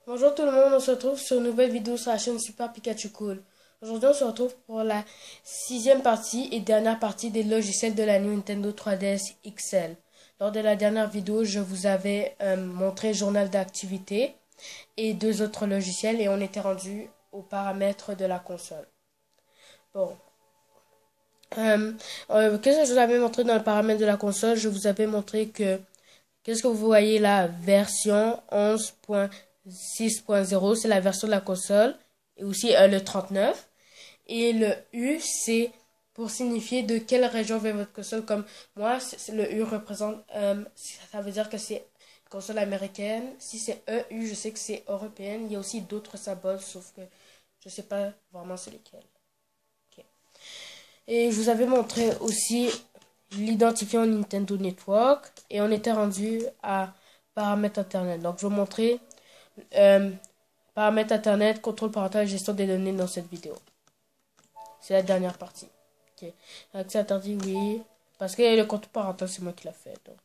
Bonjour tout le monde, on se retrouve sur une nouvelle vidéo sur la chaîne Super Pikachu Cool. Aujourd'hui, on se retrouve pour la sixième partie et dernière partie des logiciels de la Nintendo 3DS XL. Lors de la dernière vidéo, je vous avais montré Journal d'activité et deux autres logiciels et on était rendu aux paramètres de la console. Bon, qu'est-ce que je vous avais montré dans le paramètre de la console? Je vous avais montré que, qu'est-ce que vous voyez là? Version 11.6.0, c'est la version de la console. Et aussi le 39. Et le U, c'est pour signifier de quelle région vient votre console. Comme moi, le U représente, ça veut dire que c'est console américaine. Si c'est EU, je sais que c'est européenne. Il y a aussi d'autres symboles, sauf que je sais pas vraiment c'est lesquels. Ok. Et je vous avais montré aussi l'identifiant Nintendo Network. Et on était rendu à paramètres internet. Donc je vais vous montrer paramètres internet, contrôle parental et gestion des données dans cette vidéo. C'est la dernière partie. Ok. Accès interdit, oui. Parce que le contrôle parental, c'est moi qui l'a fait. Donc,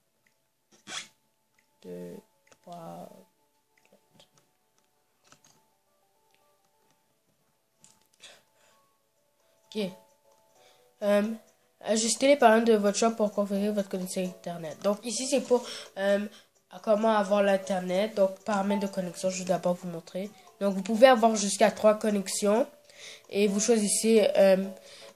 2, 3, 4. Ok. Ajustez les paramètres de votre choix pour configurer votre connexion Internet. Donc ici, c'est pour comment avoir l'Internet. Donc paramètres de connexion, je vais d'abord vous montrer. Donc vous pouvez avoir jusqu'à 3 connexions. Et vous choisissez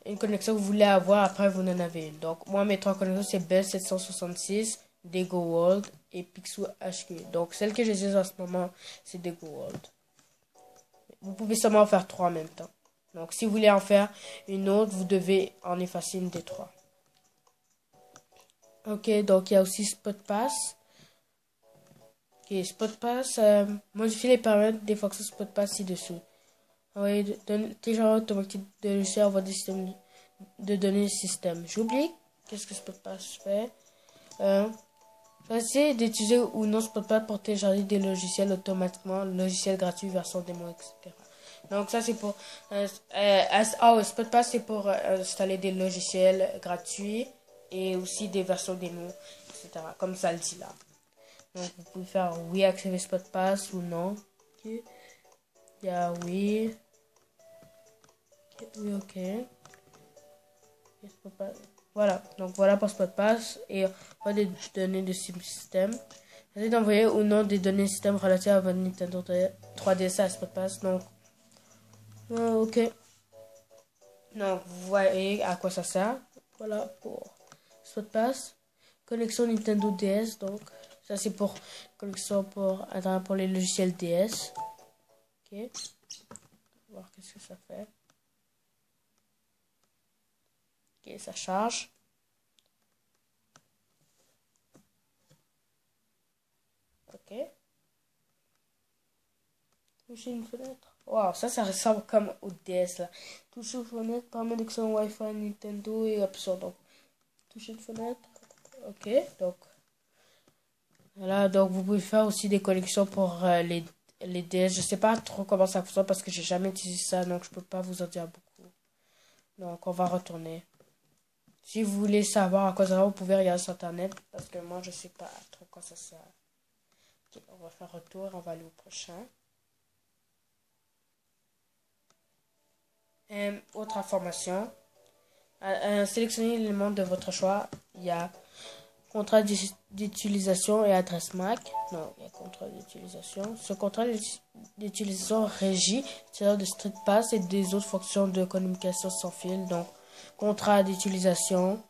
une connexion que vous voulez avoir. Après, vous en avez une. Donc moi, mes 3 connexions, c'est Bell 766, Dego World et Picsou HQ. Donc celle que j'utilise en ce moment, c'est Dego World. Vous pouvez seulement en faire 3 en même temps. Donc, si vous voulez en faire une autre, vous devez en effacer une des 3. Ok, donc il y a aussi SpotPass. Ok, SpotPass, modifier les paramètres des fonctions SpotPass ci-dessous. Oui, téléchargement automatique de logiciel envoi des systèmes de données système. J'oublie. Qu'est-ce que SpotPass fait? Choisissez d'utiliser ou non SpotPass pour télécharger des logiciels automatiquement, logiciels gratuits, version démo, etc. Donc ça c'est pour SpotPass c'est pour installer des logiciels gratuits et aussi des versions démo, etc. Comme ça le dit là. Donc vous pouvez faire oui activer SpotPass ou non. Okay. Il y a oui. Oui ok. Voilà, donc voilà pour SpotPass et pas des données de système. Essayez d'envoyer ou non des données de système relatives à votre Nintendo 3DS à SpotPass. Donc ok. Donc, vous voyez à quoi ça sert. Voilà pour SpotPass. Connexion Nintendo DS. Donc, ça c'est pour connexion pour les logiciels DS. Ok. On va voir qu'est-ce que ça fait. Ok, ça charge. Ok. Toucher une fenêtre. Wow, ça ressemble comme au DS là. Toucher une fenêtre, paramètres d'accès Wi-Fi Nintendo et options. Donc, toucher une fenêtre. Ok, donc. Voilà, donc vous pouvez faire aussi des connexions pour les DS. Je sais pas trop comment ça fonctionne parce que j'ai jamais utilisé ça, donc je peux pas vous en dire beaucoup. Donc on va retourner. Si vous voulez savoir à quoi ça va, vous pouvez regarder sur internet parce que moi je sais pas trop quoi ça sert. Ok, on va faire retour, on va aller au prochain. Autre information. Sélectionnez l'élément de votre choix. Il y a contrat d'utilisation et adresse MAC. Non, il y a contrat d'utilisation. Ce contrat d'utilisation régit l'utilisation de StreetPass et des autres fonctions de communication sans fil. Donc, contrat d'utilisation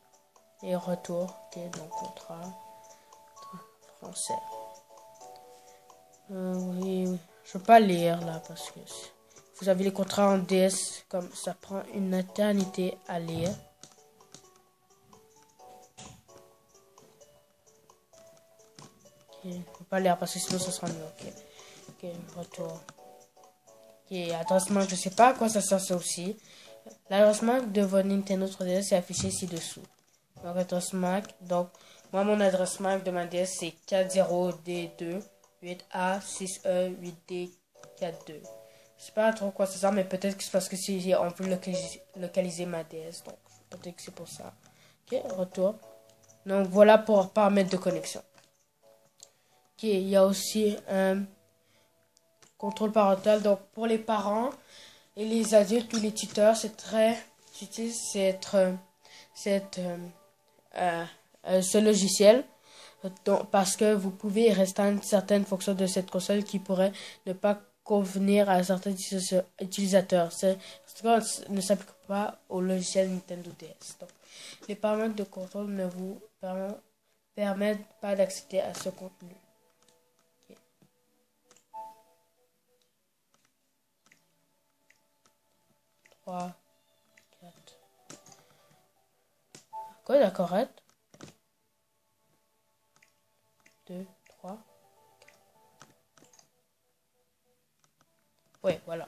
et retour. Ok, donc contrat français. Oui, oui. Je peux pas lire là parce que vous avez les contrats en DS, comme ça prend une éternité à lire. Ok, je peux pas lire parce que sinon ça sera mieux. Ok, ok, retour. Ok, adresse MAC, je sais pas à quoi ça sert ça aussi. L'adresse MAC de votre Nintendo 3DS est affichée ci-dessous. Donc, adresse MAC. Donc, moi, mon adresse MAC de ma DS, c'est 40D2 8A6E8D42. Je sais pas trop quoi ça sert, mais peut-être que c'est parce que si on peut localiser ma DS. Donc, peut-être que c'est pour ça. Ok, retour. Donc, voilà pour paramètres de connexion. Ok, il y a aussi contrôle parental. Donc, pour les parents et les adultes ou les tuteurs, c'est très utile ce logiciel. Donc, parce que vous pouvez restreindre certaines fonctions de cette console qui pourraient ne pas convenir à certains utilisateurs. Ce ne s'applique pas au logiciel Nintendo DS. Donc, les paramètres de contrôle ne vous permettent pas d'accéder à ce contenu. Okay. 3, 4. Quoi, d'accord, 2, 3. Oui, voilà.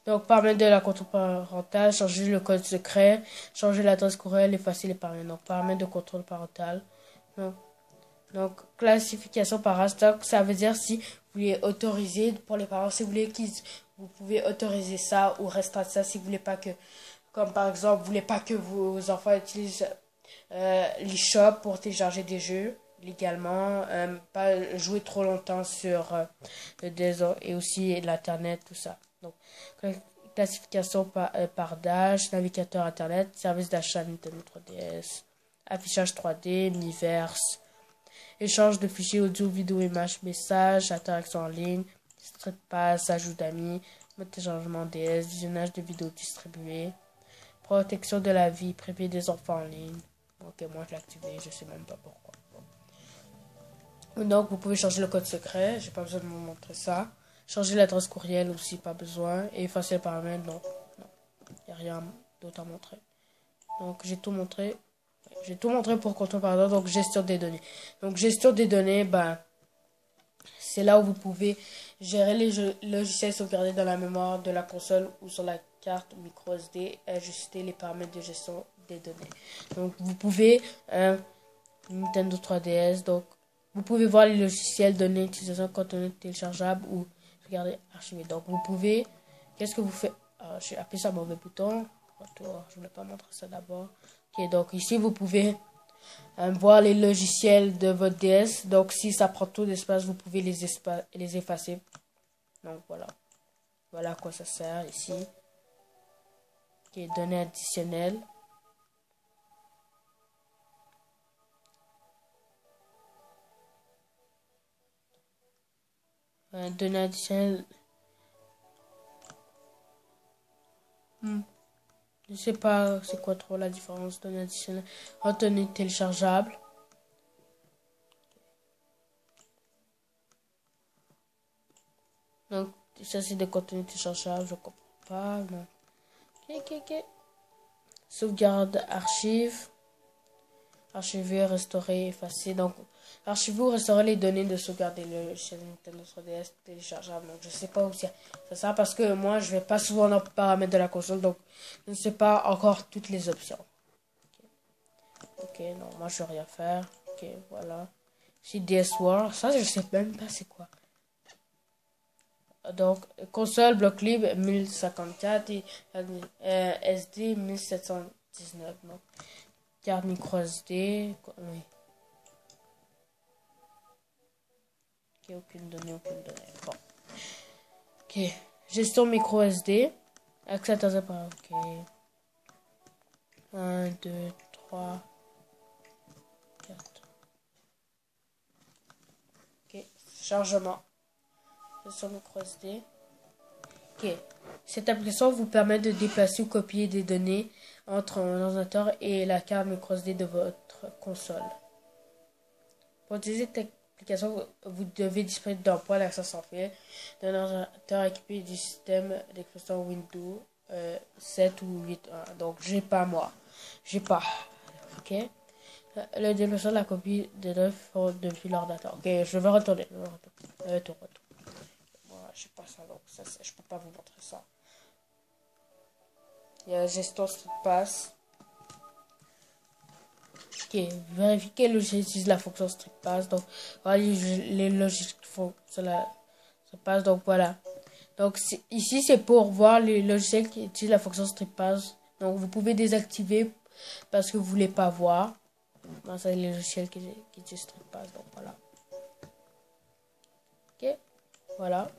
Donc, paramètres de la contrôle parental, changer le code secret, changer l'adresse courriel, effacer les paramètres. Donc, paramètres de contrôle parental. Donc classification par race. Donc, ça veut dire si vous voulez autoriser pour les parents, si vous voulez vous pouvez autoriser ça ou restreindre ça si vous voulez pas que, comme par exemple, vous voulez pas que vos enfants utilisent l'eShop pour télécharger des jeux légalement, pas jouer trop longtemps sur et aussi l'internet, tout ça. Donc classification par d'âge, navigateur internet, service d'achat Nintendo 3DS, affichage 3D, Miiverse, échange de fichiers audio, vidéo, images, messages, interaction en ligne, StreetPass, ajout d'amis, mode de téléchargement DS, visionnage de vidéos distribuées, protection de la vie privée des enfants en ligne. Ok, moi je l'ai activé, je sais même pas pourquoi. Bon. Donc vous pouvez changer le code secret, j'ai pas besoin de vous montrer ça. Changer l'adresse courriel aussi, pas besoin. Et effacer les paramètres, non. Il n'y a rien d'autre à montrer. Donc j'ai tout montré. J'ai tout montré pour contrôle parental, donc gestion des données. Donc gestion des données, c'est là où vous pouvez gérer les logiciels sauvegardés dans la mémoire de la console ou sur la carte micro SD et ajuster les paramètres de gestion des données. Donc vous pouvez Nintendo 3DS, donc vous pouvez voir les logiciels, données, utilisation, contenu téléchargeable ou regarder archivé. Donc vous pouvez, qu'est-ce que vous faites? J'ai appuyé sur un mauvais bouton. Retour, je ne voulais pas montrer ça d'abord. Ok, donc ici vous pouvez voir les logiciels de votre DS. Donc si ça prend trop d'espace, vous pouvez les effacer. Donc voilà. Voilà à quoi ça sert ici. Ok, données additionnelles. Données additionnelles. Je sais pas c'est quoi trop la différence. Données additionnelles. Contenu téléchargeable. Donc ça c'est des contenus téléchargeables. Je comprends pas. Non. Ok. Sauvegarde archive. Archiver, restaurer, effacer. Donc, archiver ou restaurer les données de sauvegarder le chez Nintendo 3DS téléchargeable. Donc, je sais pas où c'est ça parce que moi, je vais pas souvent dans les paramètres de la console. Donc, je ne sais pas encore toutes les options. Ok, non, moi, je vais rien faire. Ok, voilà. Ici, DS War. Ça, je sais même pas c'est quoi. Donc, console, bloc libre, 1054 et SD 1719. Donc, carte micro SD. Oui. Ok, aucune donnée. Bon. Ok. Gestion micro SD. Accès à par. Ok. 1, 2, 3, 4. Ok. Chargement. Gestion micro SD. Ok. Cette application vous permet de déplacer ou copier des données entre un ordinateur et la carte micro SD de votre console. Pour utiliser cette application, vous devez disposer d'un point d'accès sans fil, d'un ordinateur équipé du système d'exploitation Windows 7 ou 8. Donc, j'ai pas moi. J'ai pas. Ok. Le déplacement de la copie de données depuis l'ordinateur. Ok, je vais retourner. Retour. Voilà, j'ai pas ça, donc ça, je peux pas vous montrer ça. Il y a la gestion StreetPass. Ok, vérifier quel logiciel utilise la fonction StreetPass. Donc, voilà les logiciels qui font cela StreetPass. Donc, voilà. Donc, ici, c'est pour voir les logiciels qui utilisent la fonction StreetPass. Donc, vous pouvez désactiver parce que vous voulez pas voir. Non, c'est les logiciels qui utilisent StreetPass. Donc, voilà. Ok, voilà.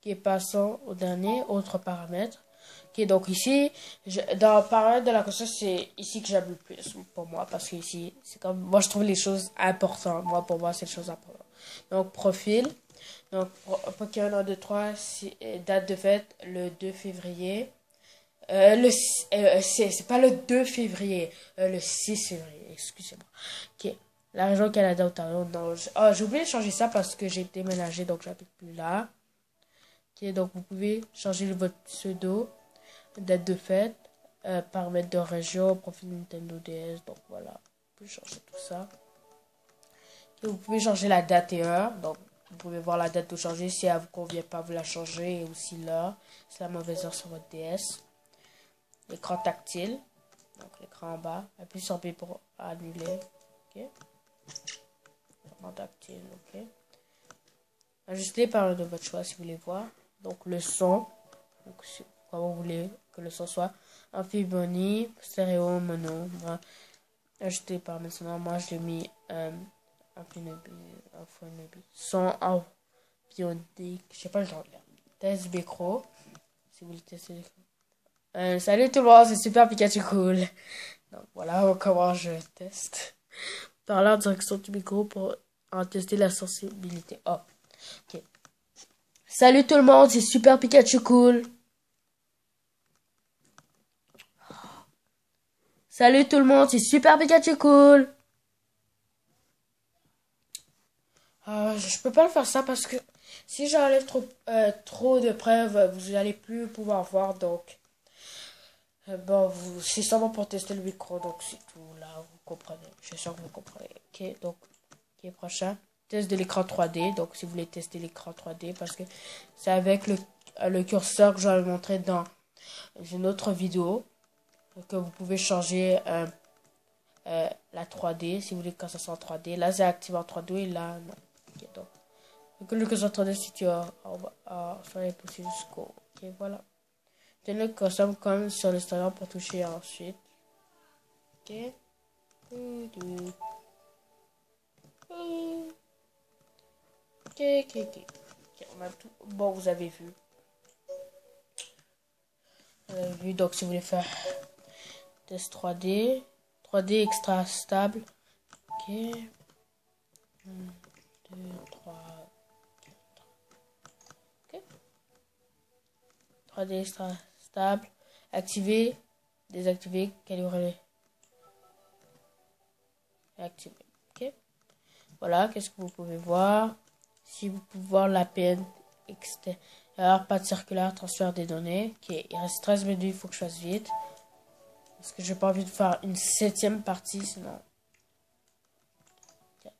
Ok, passons au dernier, autre paramètre. Ok, donc ici, dans le paramètre de la console, c'est ici que j'aime le plus pour moi. Parce que ici, c'est comme, moi je trouve les choses importantes. Pour moi, c'est les choses importantes. Donc, profil. Donc, Pokémon 1, 2, 3, date de fête, le 2 février. C'est pas le 2 février, le 6 février, excusez-moi. Ok, la région Canada, Ontario, non. J'ai oublié de changer ça parce que j'ai déménagé, donc j'habite plus là. Ok, donc vous pouvez changer votre pseudo, date de fête, paramètres de région, profil Nintendo DS, donc voilà. Vous pouvez changer tout ça. Et vous pouvez changer la date et heure, donc vous pouvez voir la date de changer. Si elle vous convient pas, vous la changez. Et aussi l'heure, c'est la mauvaise heure sur votre DS. L'écran tactile, donc l'écran en bas. Appuyez sur B pour annuler. Ok. L'écran tactile, ok. Ajustez par de votre choix si vous voulez voir. Donc le son, donc, comment vous voulez que le son soit. Amphibie, stéréo, mono. Ajustez par maintenant. Moi je l'ai mis amphibie. Son amphibie. Je sais pas le genre. Test micro. Si vous voulez tester. Salut tout le monde, c'est Super Pikachu Cool. Donc voilà comment je teste. Parler en direction du micro pour en tester la sensibilité. Oh, ok. Salut tout le monde, c'est Super Pikachu Cool. Salut tout le monde, c'est Super Pikachu Cool. Je peux pas le faire ça parce que si j'enlève trop de preuves, vous allez plus pouvoir voir. Donc, bon, c'est seulement pour tester le micro. Donc, c'est tout. Là, vous comprenez. Je suis sûr que vous comprenez. Ok, donc, ok, prochain. Test de l'écran 3D. Donc, si vous voulez tester l'écran 3D, parce que c'est avec le curseur que je vais vous montrer dans une autre vidéo. Que vous pouvez changer la 3D. Si vous voulez que ça soit en 3D. Là, c'est activé en 3D et là, non. Ok, donc le curseur 3D situé sur les pouces jusqu'au. Ok, voilà. Tenez le curseur comme sur l'Instagram pour toucher ensuite. Ok. Ok, on a tout. Bon, vous avez vu. Donc si vous voulez faire test 3D. 3D extra stable. Ok. 1, 2, 3, 4. Ok. 3D extra stable. Activer. Désactiver. Calibrer. Activer. Ok. Voilà, qu'est-ce que vous pouvez voir? Si vous pouvez voir la peine extérieure, pas de circulaire, transfert des données. Ok, il reste 13 minutes, il faut que je fasse vite. Parce que j'ai pas envie de faire une 7e partie, sinon. 4.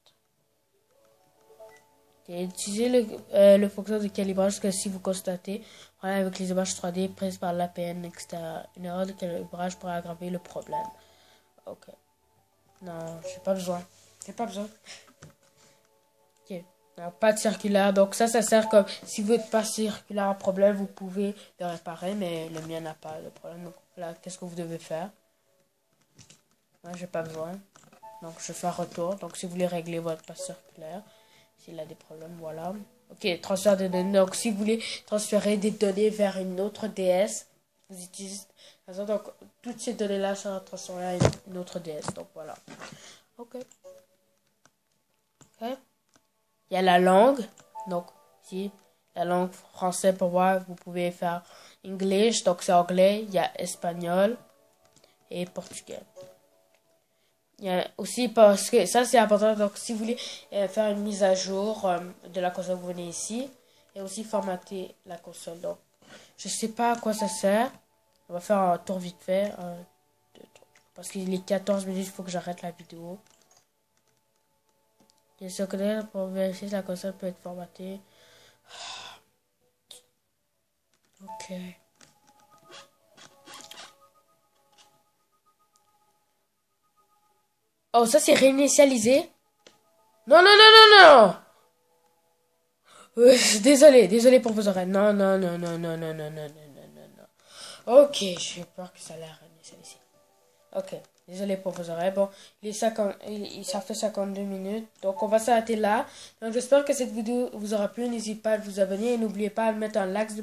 Okay, utilisez le fonction de calibrage que si vous constatez, avec les images 3D prises par l'APN extérieur, une erreur de calibrage pourrait aggraver le problème. Ok. Non, j'ai pas besoin. J'ai pas besoin. Ok. Alors, pas de circulaire. Donc ça sert comme si vous n'êtes pas circulaire un problème, vous pouvez le réparer, mais le mien n'a pas de problème. Donc là, qu'est-ce que vous devez faire? Moi, j'ai pas besoin. Donc je fais un retour. Donc si vous voulez régler votre passe circulaire, s'il a des problèmes, voilà. Ok, transfert de données. Donc si vous voulez transférer des données vers une autre DS, vous utilisez. Donc toutes ces données-là sont transférées à une autre DS. Donc voilà. Ok. Ok. Il y a la langue. Donc, ici, la langue français pour moi, vous pouvez faire English, donc c'est anglais. Il y a espagnol et portugais. Il y a aussi parce que ça c'est important. Donc, si vous voulez faire une mise à jour de la console, vous venez ici et aussi formater la console. Donc, je sais pas à quoi ça sert. On va faire un tour vite fait. Parce qu'il est 14 minutes, il faut que j'arrête la vidéo. Il se connaît pour vérifier si la console peut être formatée. Ok. Oh, ça c'est réinitialisé. Non, non, non, non, non. Désolé pour vos oreilles. Non, non, non, non, non, non, non, non, non, non, non, non. Ok, j'ai peur que ça l'ait réinitialisé. Ok. Désolé pour vos oreilles. Bon, ça fait 52 minutes. Donc, on va s'arrêter là. Donc, j'espère que cette vidéo vous aura plu. N'hésitez pas à vous abonner et n'oubliez pas de mettre un max